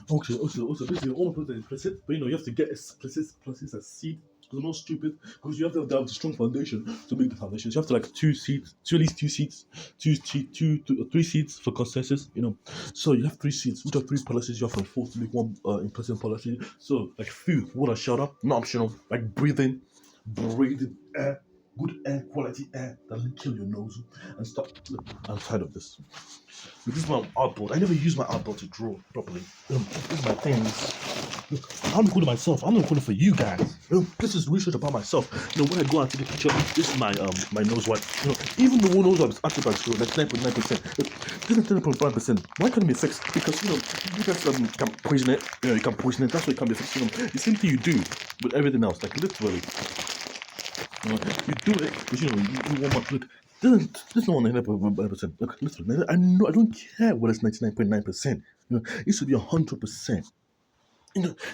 Also, basically, all my plants are implicit, but you have to get explicit places as seed. Because I'm not stupid. Because you have to have a strong foundation to make the foundation. So you have to like at least two seeds, three seeds for consensus. So you have three seeds, which are three policies. You have to enforce to make one implicit policy. So like food, water, shelter, not optional. Like breathing air, good air, quality air that doesn't kill your nose and stuff. Look, I'm tired of this. This is my artboard. I never use my artboard to draw properly. This is my things. Look, I'm recording myself. I'm not recording for you guys. This is research about myself. When I go and take a picture, this is my nose wipe. Even the one nose wipe is antibacterial, like 9.9%. This is 10.5%. Why can't it be fixed? Because you guys can poison it. You can poison it. That's why it can be fixed. The same thing you do with everything else, like literally. You do it because you want my look. This is not 99.9%. Look, literally, I don't care what it's 99.9%. It should be 100%.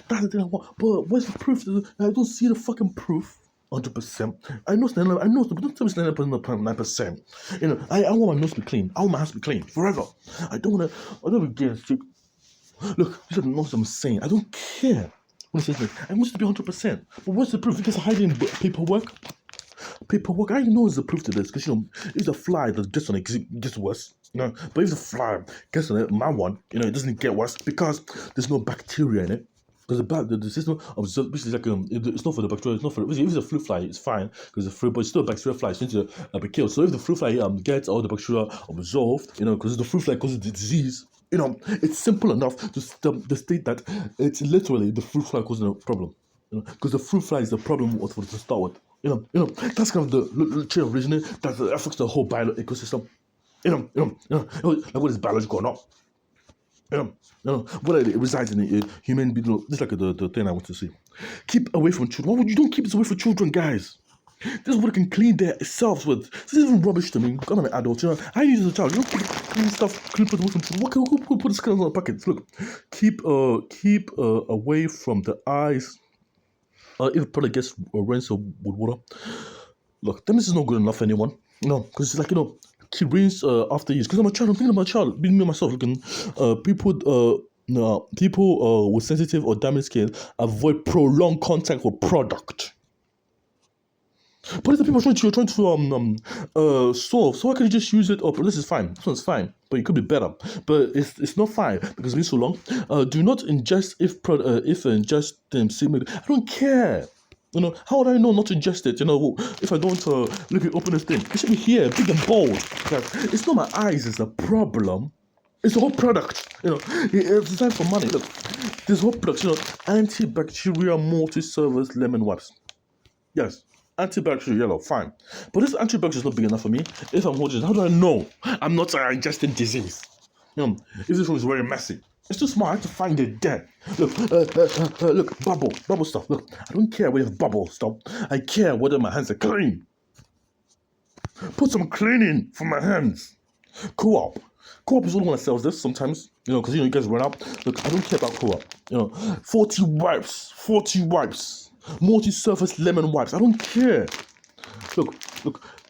That's the thing I want. But where's the proof? I don't see the fucking proof. 100%. I know, but don't tell me it's 99.9%. I want my nose to be clean. I want my hands to be clean forever. I don't begin to. Look, these are the nonsense I'm saying. I don't care when it says this. I want it to be 100%. But what's the proof? Because hiding paperwork. I know is the proof to this because if the fly that gets on it gets worse, but if the fly gets on it, my one, it doesn't get worse because there's no bacteria in it. Because the system of which is like it's not for the bacteria, it's not for if it's a fruit fly, it's fine because the fruit, but it's still a bacteria fly, so it needs to be killed. So if the fruit fly gets all the bacteria absorbed, because the fruit fly causes the disease, it's simple enough to state that it's literally the fruit fly causing a problem. Because the fruit fly is the problem to start with. That's kind of the chain of reasoning that affects the whole ecosystem. Like what is biological or not. Whether it resides in a human being. This is like the thing I want to see. Keep away from children. Why would you don't keep this away from children, guys? This is what it can clean themselves with. This is even rubbish to me. I'm an adult, I use it as a child. You don't clean stuff, clean away from children. Who put this kind of on the packets? Look, keep away from the eyes. If a product gets rinsed with water, look, this is not good enough for anyone. Because it's like keep rinse after use. Because I'm a child. I'm thinking about a child. Being me myself. Looking, people with sensitive or damaged skin avoid prolonged contact with product. But if the people you're trying to solve, so why can't you just use it up? This is fine. This one's fine, but it could be better. But it's not fine because it's been so long. Do not ingest if ingest them. I don't care. How would I know not to ingest it? If I don't open this thing, it should be here, big and bold. It's not my eyes. It's the problem. It's the whole product. It's designed for money. Look, this whole product. Antibacterial multi-surface lemon wipes. Yes. Antibacterial yellow, fine. But this antibacterial is not big enough for me. If I'm holding it, how do I know I'm not ingesting disease? If this one is very messy. It's too small, I have to find it there. Look, bubble stuff. Look, I don't care whether it's bubble stuff. I care whether my hands are clean. Put some cleaning for my hands. Co-op is the only one that sells this sometimes. Because you guys run out. Look, I don't care about co-op. 40 wipes. Multi-surface lemon wipes. I don't care. Look.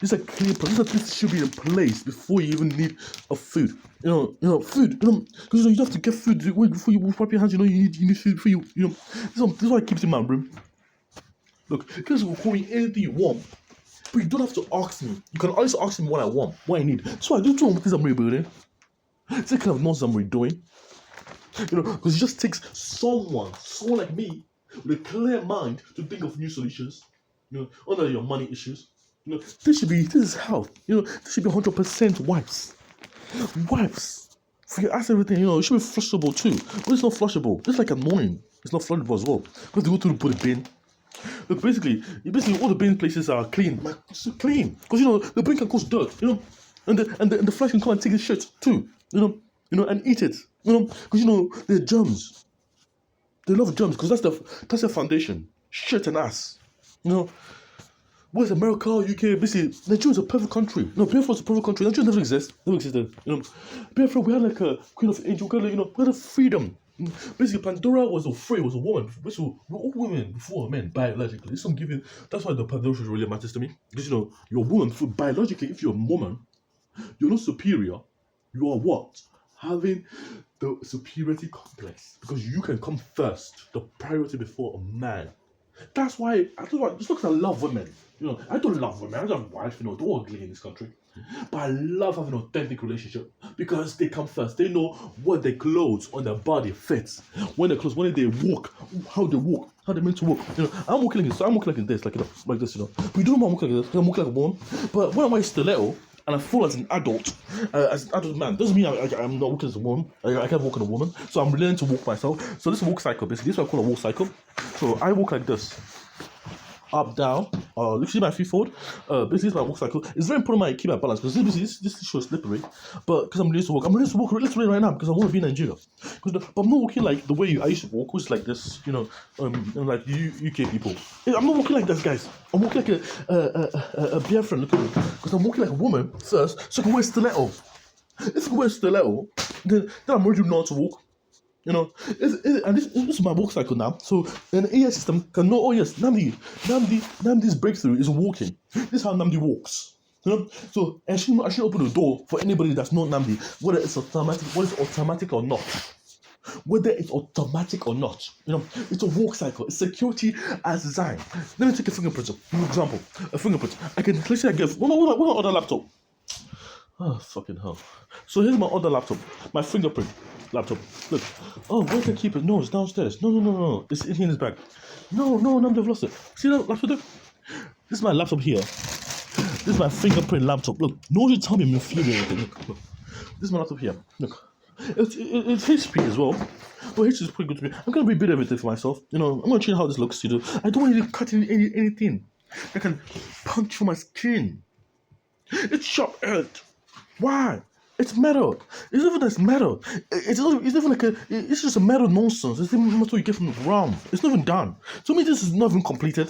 These are clean. This should be in place before you even need a food. Food. Because you have to get food before you wipe your hands. You need food for you. This is why I keep it in my room. Look, you guys will call me anything you want, but you don't have to ask me. You can always ask me what I want, what I need. So I do know what things I'm rebuilding. It's the kind of nonsense I'm redoing. Because it just takes someone like me with a clear mind to think of new solutions, under your money issues. This is health. This should be 100% wipes. For your ass, everything, it should be flushable too. But it's not flushable. It's like annoying. It's not flushable as well. You have to go through the bin. Look, basically all the bin places are clean. It's clean. Because, the bin can cause dirt, and the flies can come and take the shit too, and eat it, because, they're germs. They love germs because that's their foundation. Shit and ass. Where's America, UK? Basically, Nigeria is a perfect country. Biafra is a perfect country. Nigeria never existed. Biafra, we had like a queen of angel. We had a freedom. Basically, Pandora was a woman. Basically, we're all women before men biologically. That's why the Pandora really matters to me. Because you're a woman. Biologically, if you're a woman, you're not superior. You are what? Having the superiority complex because you can come first, the priority before a man. That's why just because I love women. I don't love women. I don't have a wife. They're all ugly in this country. But I love having an authentic relationship because they come first. They know what their clothes on their body fits. When they walk, how they meant to walk. I'm walking like this. So I'm walking like this, like this. But you don't know I'm walking like this. I'm walking like a woman. But when I wear stiletto and I fall as an adult man, doesn't mean I'm not walking as a woman. I can't walk as a woman. So I'm learning to walk myself. So this is a walk cycle. Basically, this is what I call a walk cycle. So I walk like this. Up, down, you see my feet forward. Basically, this is my walk cycle. It's very important I keep my balance because this show is slippery. But because I'm ready to walk, literally right now because I want to be in Nigeria. But I'm not walking like the way I used to walk, which is like this, like UK people. I'm not walking like this, guys. I'm walking like a beer friend. Look at me, because I'm walking like a woman first, so I can wear stiletto. If I can wear stiletto, then I'm ready not to walk. And this is my walk cycle now. So an AI system can know, oh yes, Namdi's breakthrough is walking. This is how Namdi walks. So I should open the door for anybody that's not Namdi, whether it's automatic or not. Whether it's automatic or not, it's a walk cycle. It's security as design. Let me take a fingerprint. For example, a fingerprint. I can let's say I give one other laptop. Oh fucking hell! So here's my other laptop, my fingerprint laptop. Look. Oh, where can I keep it? No, it's downstairs. No. It's in his bag. No, I've lost it. See that laptop there? This is my laptop here. This is my fingerprint laptop. Look, no one should tell me I'm inferior. Look. This is my laptop here. Look. It's HP as well. But HP is pretty good to me. I'm gonna rebuild everything for myself. I'm gonna change how this looks. I don't want to cut anything that can puncture my skin. It's sharp edge. Why? It's metal. It's even that's metal. It's even like it's just a metal nonsense. It's even metal you get from the ground. It's not even done. To me, this is not even completed.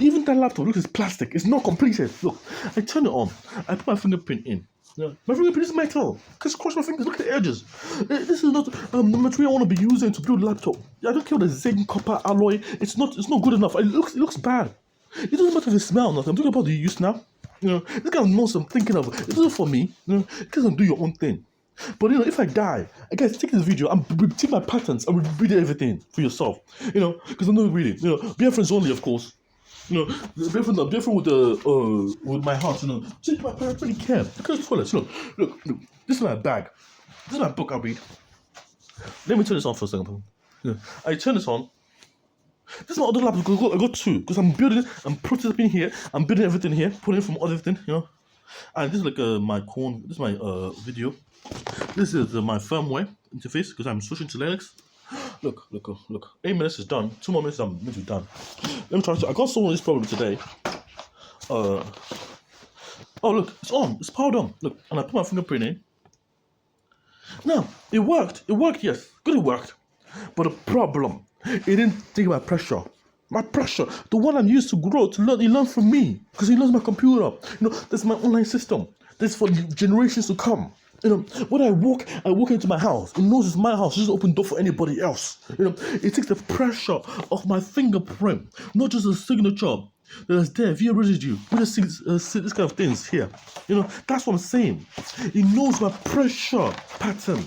Even that laptop looks like plastic. It's not completed. Look, I turn it on. I put my fingerprint in. My fingerprint is metal. Just cross my fingers. Look at the edges. This is not the material I want to be using to build a laptop. I don't care what the zinc copper alloy. It's not good enough. It looks bad. It doesn't matter if it smells or not. I'm talking about the use now. This kind of nonsense I'm thinking of. It's not for me. You can do your own thing. But if I die, guys, take this video and take my patterns and read everything for yourself. Because I'm not reading. Be friends only, of course. Be a friend with my heart. Take my parents really care. Look at the toilets. Look. This is my bag. This is my book I read. Let me turn this on for a second. I turn this on. This is my other laptop because I got two. Because I'm building, I'm prototyping here, I'm building everything here, putting from everything, And this is like this is my video. This is my firmware interface because I'm switching to Linux. Look. 8 minutes is done. 2 more minutes I'm going to be done. Let me try to. I got solve this problem today. Oh look, it's on. It's powered on. Look, and I put my fingerprint in. Now it worked. Yes, good. It worked. But the problem. It didn't take my pressure. My pressure, the one I'm used to grow, to learn, he learned from me. Because he learns my computer. That's my online system. That's for generations to come. When I walk into my house. It knows it's my house. It doesn't open door for anybody else. It takes the pressure of my fingerprint. Not just a signature that's there via residue. We just see this kind of things here. That's what I'm saying. It knows my pressure pattern.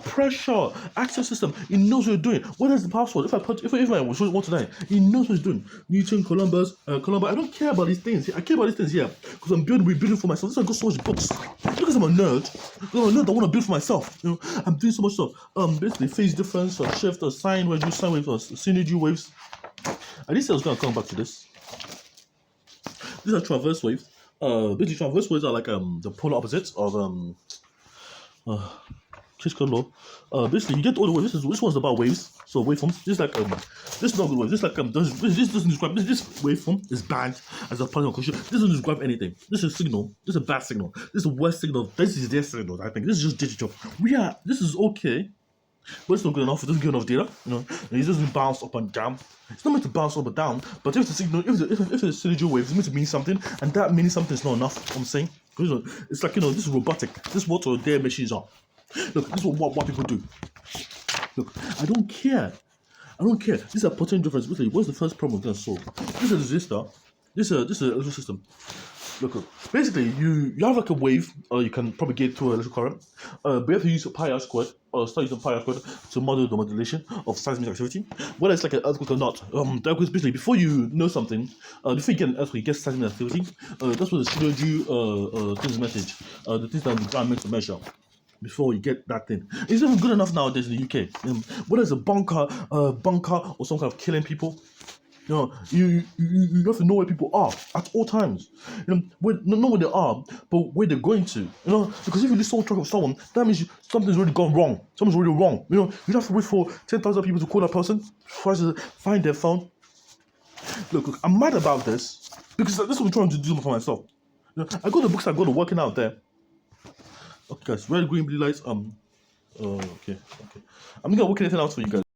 Pressure access system. It knows what you're doing. What is the password? If I want tonight, it knows what it's doing. Newton, Columbus. I don't care about these things. I care about these things here because I'm rebuilding for myself. This is why I got so much books. Because I'm a nerd. Because I want to build for myself. I'm doing so much stuff. Basically phase difference, or shift, or sine wave, or synergy waves. I didn't say I was gonna come back to this. These are traverse waves. Basically traverse waves are like the polar opposites of law. Basically, you get all the waves. This one's about waves. So waveforms. This is like this is not good wave. This is like this doesn't describe this waveform is bad as a part of culture. This doesn't describe anything. This is a signal. This is a bad signal. This is a worst signal. This is their signal. I think this is just digital. This is okay, but it's not good enough. It doesn't give enough data. It doesn't bounce up and down. It's not meant to bounce up and down. But if the signal, if it's a digital wave, it's meant to mean something, and that meaning something is not enough. I'm saying, it's like this is robotic. This is what their machines are. Look, this is what people do. Look, I don't care. This is a potent difference. What's the first problem we're going to solve? This is a resistor. This is a electrical system. Look. Basically, you have like a wave, you can propagate through electric current, but you have to use pi r squared, start using pi r squared to model the modulation of seismic activity, whether it's like an earthquake or not. The earthquake, basically, before you know something, before you get an earthquake, you get seismic activity. That's what the pseudo things message, the things that the ground meant to measure before you get that thing. It's even good enough nowadays in the UK. Whether it's a bunker or some kind of killing people, you have to know where people are at all times. Not where they are, but where they're going to. Because if you lose track of someone, that means something's already gone wrong. Something's already wrong. You have to wait for 10,000 people to call that person, try to find their phone. Look, I'm mad about this because this is what I'm trying to do for myself. I got the books, I got the working out there. Okay, guys, red, green, blue lights. Okay. I'm not gonna work anything out for you guys.